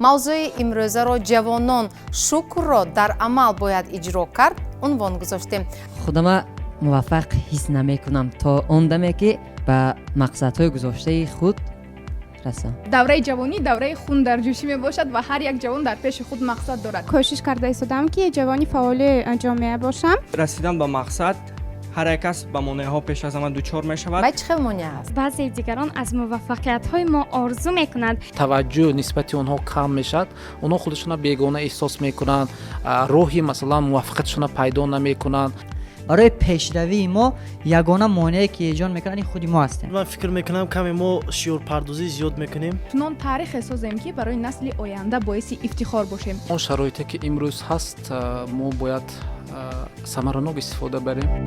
мавзӯи имрӯзаро ҷавонон шукрро дар амал бояд иҷро кард унвон гузоштем. خودم موفق حس نمیکنم تا اون دمه که به مقصدهای گذاشته خود رسم. давраи ҷавонӣ давраи хун дар ҷӯшӣ мебошад ва ҳар як ҷавон дар пеши худ мақсад дорад. کوشش کرده ایستادم که جوانی فعال جامعه باشم. رسیدن به مقصد هر یک کس به مانع‌ها پیش از آن دچار می‌شود. баъд чӣ хел монеъ ҳаст? بعضی دیگران از موفقیت‌های ما آرزو می‌کنند. توجه نسبت اونها کم میشد. اونها خودشون بیگانه احساس میکنند. راهی مثلا موفقیتشون پیدا نمیکنند. برای پیشروی ما یگانه مانعی که ایجاد میکنه این خود ما هستیم. من فکر میکنم کمی ما شعور پردازی زیاد میکنیم. чунон таърихе созем ки барои насли оянда боиси ифтихор бошем. اون شرایطی که امروز هست ما باید ثمرناک استفاده بریم.